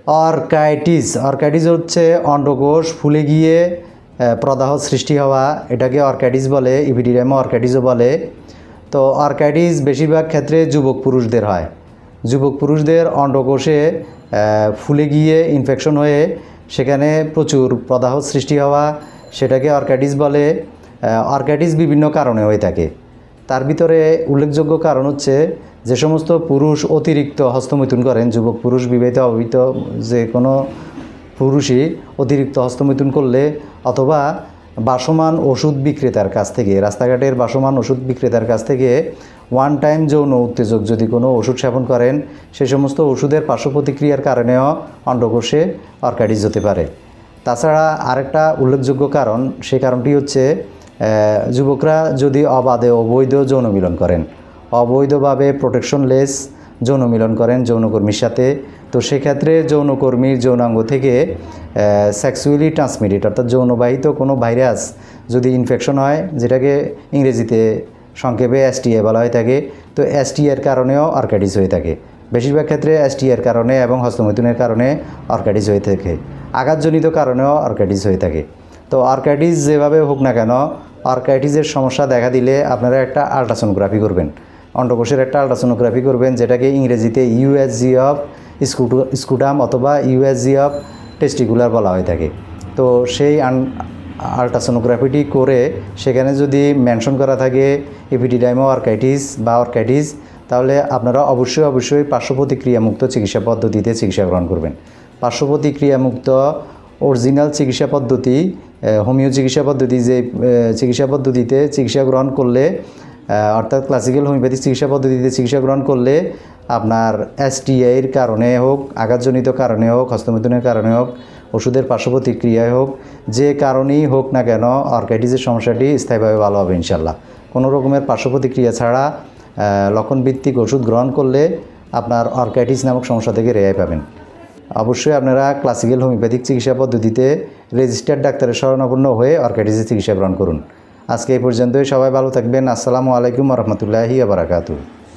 Orchitis হচ্ছে অন্ডকোষ ফুলে গিয়ে প্রদাহ সৃষ্টি হওয়া, এটাকে অর্কাইটিস বলে, ইপিডিডাইমা অর্কাইটিসও বলে। তো অর্কাইটিস বেশিরভাগ ক্ষেত্রে যুবক পুরুষদের হয়। যুবক পুরুষদের অন্ডকোষে ফুলে গিয়ে ইনফেকশন হয়ে সেখানে প্রচুর প্রদাহ সৃষ্টি হওয়া, সেটাকে অর্কাইটিস বলে। অর্কাইটিস বিভিন্ন কারণে হয়ে থাকে। তার ভিতরে উল্লেখযোগ্য কারণ হচ্ছে যে সমস্ত পুরুষ অতিরিক্ত হস্তমৈথুন করেন, যুবক পুরুষ, বিবাহিত অবিবাহিত যে কোনো পুরুষই অতিরিক্ত হস্তমৈথুন করলে, অথবা বাসমান ওষুধ বিক্রেতার কাছ থেকে, রাস্তাঘাটের বাসমান ওষুধ বিক্রেতার কাছ থেকে ওয়ান টাইম যৌন উত্তেজক যদি কোনো ওষুধ সেবন করেন, সেই সমস্ত ওষুধের পার্শ্ব প্রতিক্রিয়ার কারণেও অন্ডকোষে অর্কাইটিস হতে পারে। তাছাড়া আরেকটা উল্লেখযোগ্য কারণ, সেই কারণটি হচ্ছে যুবকরা যদি অবাধে অবৈধ যৌন মিলন করেন, অবৈধভাবে প্রোটেকশনলেস যৌন মিলন করেন যৌনকর্মীর সাথে, তো সেক্ষেত্রে যৌনকর্মীর যৌনাঙ্গ থেকে সেক্সুয়ালি ট্রান্সমিটেড অর্থাৎ যৌনবাহিত কোনো ভাইরাস যদি ইনফেকশন হয়, যেটাকে ইংরেজিতে সংক্ষেপে STI বলা হয়ে থাকে, তো STIর কারণেও অর্কাইটিস হয়ে থাকে। বেশিরভাগ ক্ষেত্রে STIর কারণে এবং হস্তমৈথুনের কারণে অর্কাইটিস হয়ে থাকে। আঘাতজনিত কারণেও অর্কাইটিস হয়ে থাকে। তো অর্কাইটিস যেভাবে হোক না কেন, অর্কাইটিসের সমস্যা দেখা দিলে আপনারা একটা আলট্রাসোনোগ্রাফি করবেন, অন্ডকোষের একটা আলট্রাসোনোগ্রাফি করবেন, যেটাকে ইংরেজিতে USG অফ স্কুটাম অথবা USG অফ টেস্টিকুলার বলা হয়ে থাকে। তো সেই আলট্রাসোনোগ্রাফিটি করে সেখানে যদি মেনশন করা থাকে ইপিডিডাইমা অর্কাইটিস বা অর্কাইটিস, তাহলে আপনারা অবশ্যই পার্শ্ব প্রতিক্রিয়ামুক্ত চিকিৎসা পদ্ধতিতে চিকিৎসা গ্রহণ করবেন। পার্শ্ব প্রতিক্রিয়ামুক্ত অরিজিনাল চিকিৎসা পদ্ধতি, হোমিও চিকিৎসা পদ্ধতি, যে চিকিৎসা পদ্ধতিতে চিকিৎসা গ্রহণ করলে, অর্থাৎ ক্লাসিক্যাল হোমিওপ্যাথিক চিকিৎসা পদ্ধতিতে চিকিৎসা গ্রহণ করলে আপনার STIর কারণে হোক, আঘাতজনিত কারণে হোক, হস্তমৈথুনের কারণে হোক, ওষুধের পার্শ্ব প্রতিক্রিয়ায় হোক, যে কারণেই হোক না কেন, অর্কাইটিসের সমস্যাটি স্থায়ীভাবে ভালো হবে ইনশাল্লাহ। কোনো রকমের পার্শ্ব প্রতিক্রিয়া ছাড়া লক্ষণভিত্তিক ওষুধ গ্রহণ করলে আপনার অর্কাইটিস নামক সমস্যা থেকে রেহাই পাবেন। অবশ্যই আপনারা ক্লাসিক্যাল হোমিওপ্যাথিক চিকিৎসা পদ্ধতিতে রেজিস্টার্ড ডাক্তারের শরণাপন্ন হয়ে অর্কাইটিসের চিকিৎসা গ্রহণ করুন। আজকে এই পর্যন্তই। সবাই ভালো থাকবেন। আসসালামু আলাইকুম ওয়া রাহমাতুল্লাহি ওয়া বারাকাতুহু।